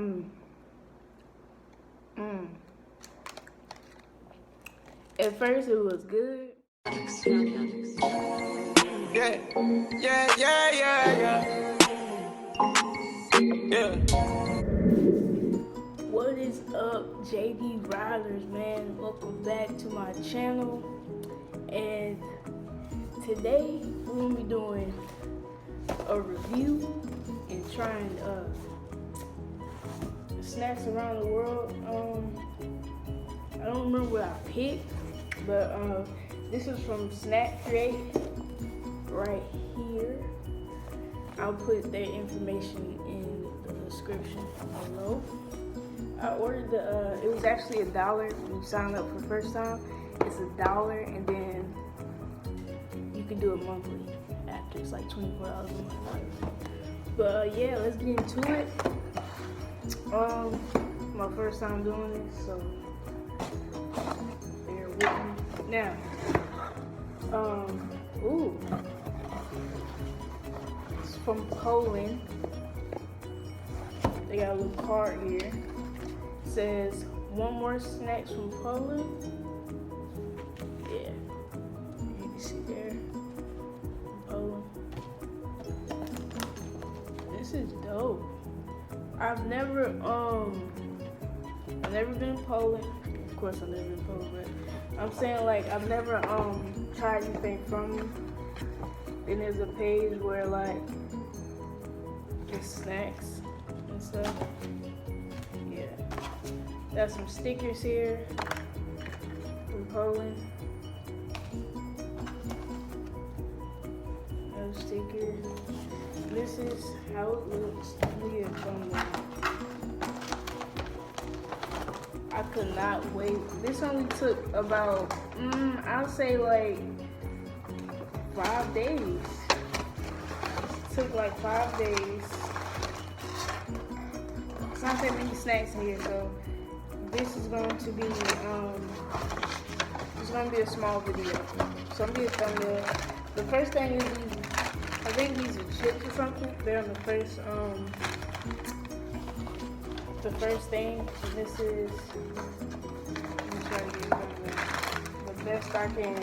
At first it was good. Yeah, yeah, yeah, yeah, yeah. Yeah. What is up, JD Riders, man? Welcome back to my channel. And today we're gonna be doing a review and trying snacks around the world. I don't remember what I picked, but this is from Snack Create right here. I'll put their information in the description below. I ordered it was actually $1 when you sign up for the first time. It's $1, and then you can do it monthly after. It's like $24 a month. But yeah, let's get into it. My first time doing this, so bear with me. Now, it's from Poland. They got a little card here. It says, "Want more snacks from Poland?" Yeah, you can see there, Poland. This is dope. I've never been in Poland. Of course, I've never been in Poland, but I'm saying, like, I've never tried anything from them. And there's a page where, like, it's snacks and stuff. Yeah, got some stickers here from Poland. No stickers. This is how it looks. Let me get a thumbnail. I could not wait. This only took about, I'll say like 5 days. It took like 5 days. It's not that many snacks in here, so this is going to be, it's going to be a small video. So I'm going to be a thumbnail. The first thing is I think these are chips or something. They're on the first thing. And this is, let me try to get it the best I can.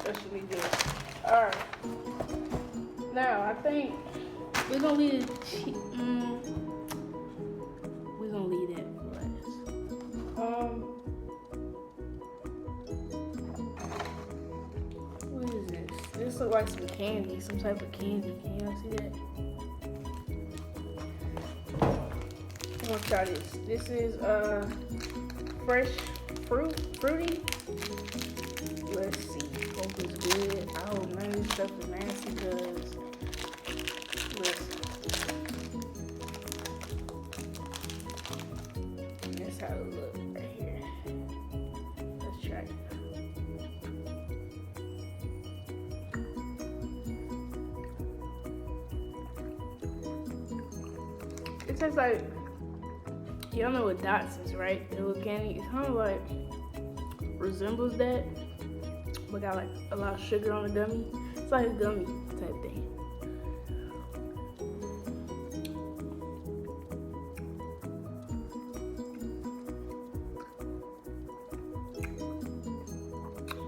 That should be good. Alright. Now, I think we're going to leave it, we're going to leave that for last. What is this? This looks like some candy, some type of candy. Can y'all see that? I'm gonna try this. This is fresh fruity. Let's see. Hope it's good. Oh man, this stuff is nasty because listen. That's how it looks right here. Let's try it. It tastes like, y'all know what Dots is, right? The little candy. It kind of like resembles that, but got like a lot of sugar on the gummy. It's like a gummy type thing.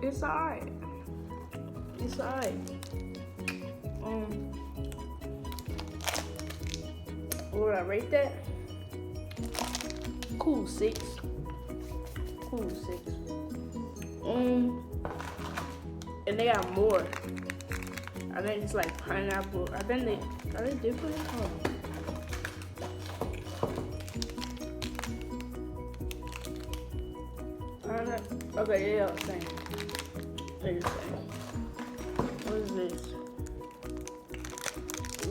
It's alright. It's alright. What would I rate that? Cool 6. Cool 6. And they got more. I think it's like pineapple. I think are they different? Pineapple. Okay, yeah, same. They're the same. What is this?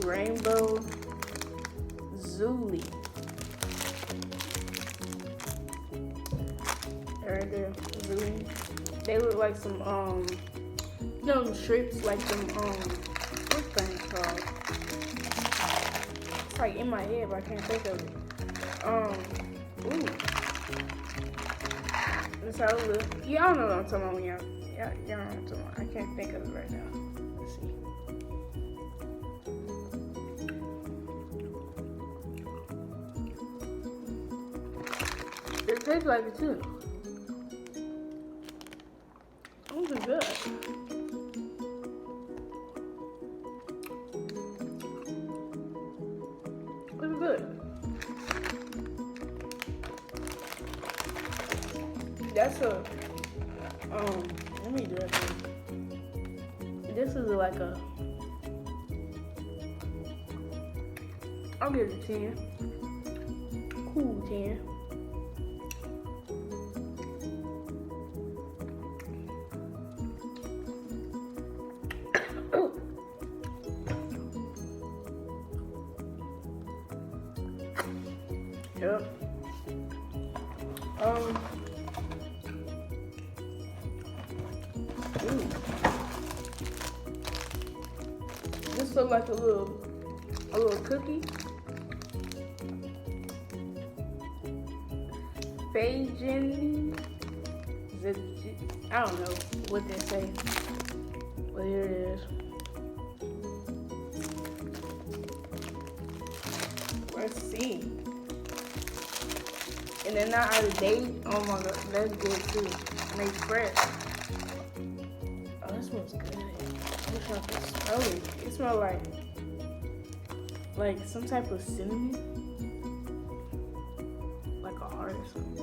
Rainbow Zuli. Right there, Zuli. They look like some you know, them strips, like some what's thing called? It's like in my head, but I can't think of it. Ooh. That's how it looks. Y'all know what I'm talking about when y'all know what I'm talking about. I can't think of it right now. Let's see. It tastes like it too. This is good. It's good. That's a let me do that thing. This is like a, I'll give it a 10. Cool 10. Yep. Ooh. This looks like a little cookie. Fajin. I don't know what they say, but here it is. Let's see. And they're not out of date. Oh my god, that's good too. And they fresh. Oh, this smells good. I wish I could smell it. It smells like some type of cinnamon. Like a heart or something.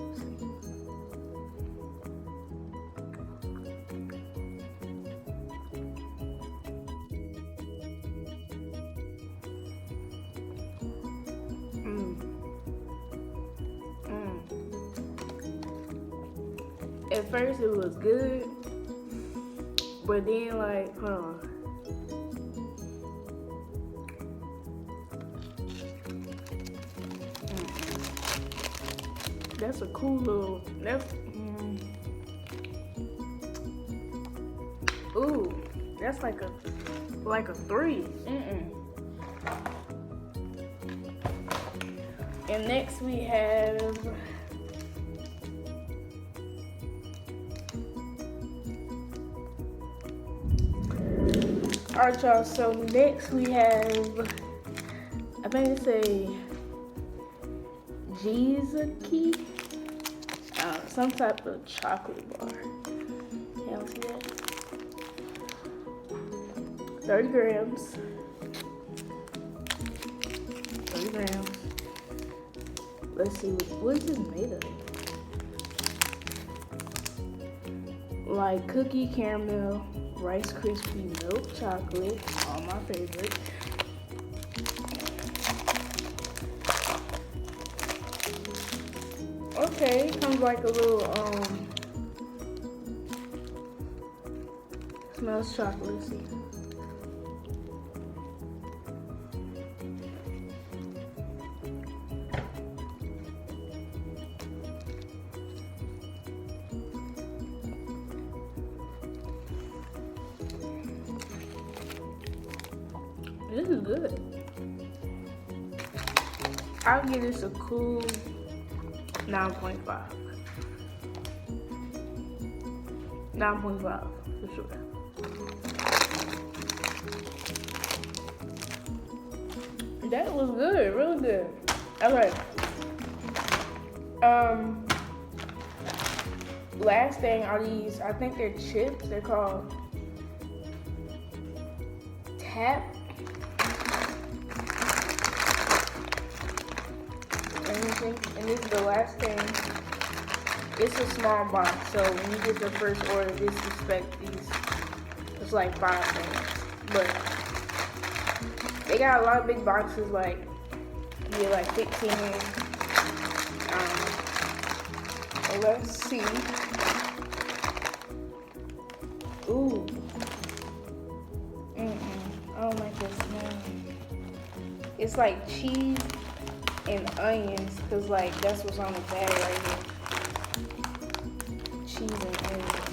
At first it was good, but then like, hold on. That's a cool little, ooh, that's like a 3. And next we have alright, y'all, so next we have, I think it's a Jizaki, some type of chocolate bar. Y'all see that? 30 grams. 30 grams. Let's see, what is this made of? Like cookie, caramel, Rice Krispie, milk chocolate, all my favorites. Okay, comes like a little, smells chocolatey. This is good. I'll give this a cool 9.5. 9.5 for sure. That was good, really good. Okay. Last thing are these, I think they're chips. They're called Tap. And this is the last thing. It's a small box, so when you get your first order, just expect these. It's like 5 things, but they got a lot of big boxes. Like you get like 15. Let's see. Ooh. I don't like this smell. It's like cheese and onions, cause like that's what's on the bag right here. Cheese and onions.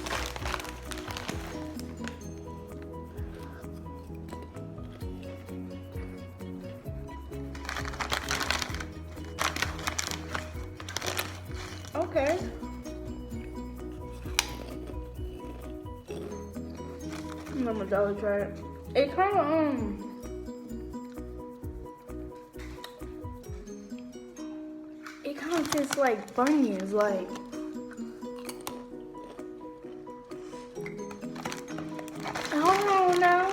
Okay. I'm a dollar try it. It kind of just like Funyuns, like. Hold on now.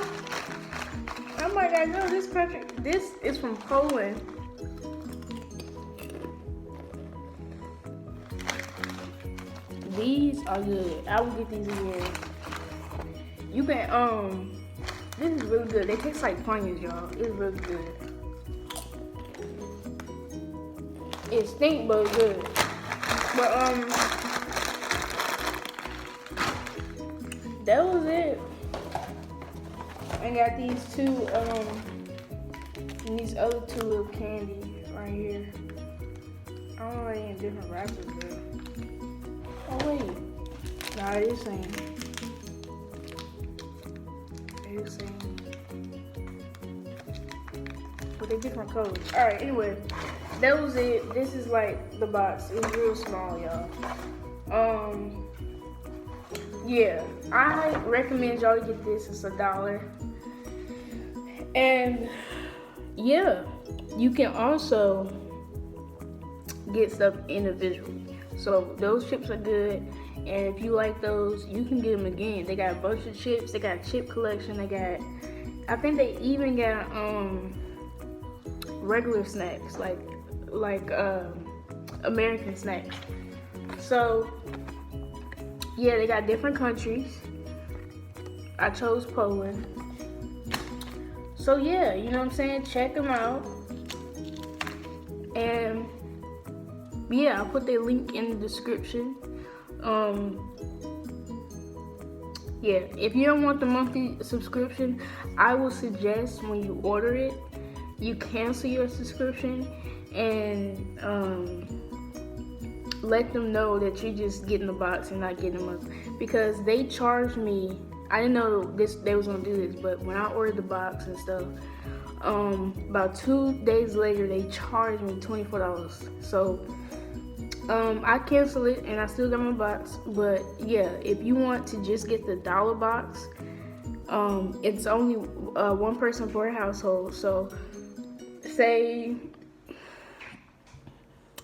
Oh my God, no, this country. This is from Poland. These are good. I will get these again. You can this is really good. They taste like Funyuns, y'all. It's really good. It stink, but it's good. But that was it. I got these two and these other two little candies right here. I don't know, they in different wrappers, but oh wait, nah, they're the same. They're the same, but they're different colors. All right, anyway, that was it. This is like the box. It's real small, y'all. Yeah, I recommend y'all get this. It's $1. And yeah, you can also get stuff individually. So those chips are good. And if you like those, you can get them again. They got a bunch of chips. They got a chip collection. They got, I think they even got regular snacks, like American snacks. So yeah, they got different countries. I chose Poland. So yeah, you know what I'm saying? Check them out. And yeah, I'll put their link in the description. Yeah, if you don't want the monthly subscription, I will suggest when you order it, you cancel your subscription and let them know that you're just getting the box and not getting the month, because they charged me. I didn't know they was gonna do this, but when I ordered the box and stuff, about 2 days later they charged me $24. So I canceled it and I still got my box. But yeah, if you want to just get the $1 box, it's only one person per household. So say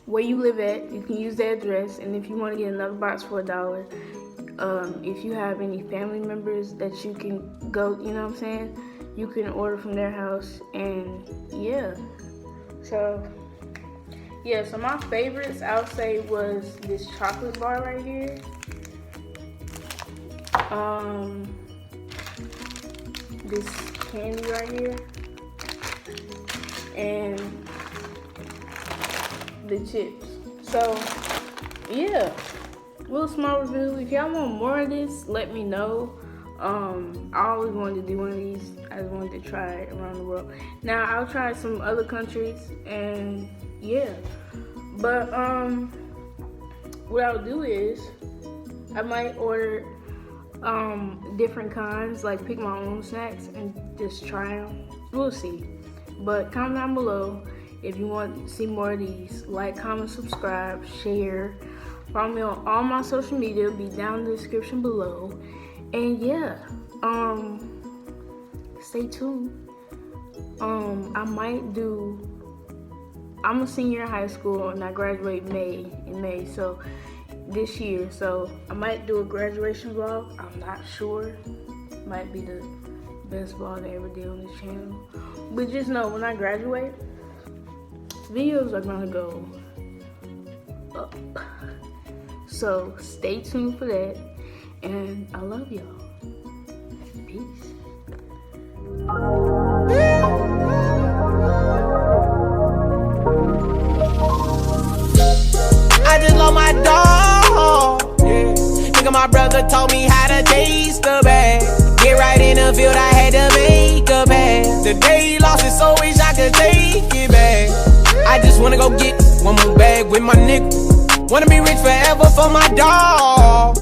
where you live at, you can use the address, and if you want to get another box for $1, if you have any family members that you can go, you know what I'm saying, you can order from their house. And yeah, so my favorites I would say was this chocolate bar right here, this candy right here, and the chips. So yeah, little small review. If y'all want more of this, let me know. I always wanted to do one of these. I just wanted to try it around the world. Now I'll try some other countries, and yeah, but what I'll do is I might order different kinds, like pick my own snacks and just try them. We'll see. But comment down below if you want to see more of these. Like, comment, subscribe, share. Follow me on all my social media. It'll be down in the description below. And yeah, stay tuned. I'm a senior in high school and I graduate in May, so this year. So I might do a graduation vlog. I'm not sure. Might be the best vlog I ever did on this channel. But just know, when I graduate, videos are gonna go up. So stay tuned for that. And I love y'all. Peace. I just love my dog. Yeah. Nigga, my brother taught me how to taste the bag. Get right in the field, I had to make a pass. The day he lost it, so wish I could take it back. I just wanna go get one more bag with my nigga. Wanna be rich forever for my dog.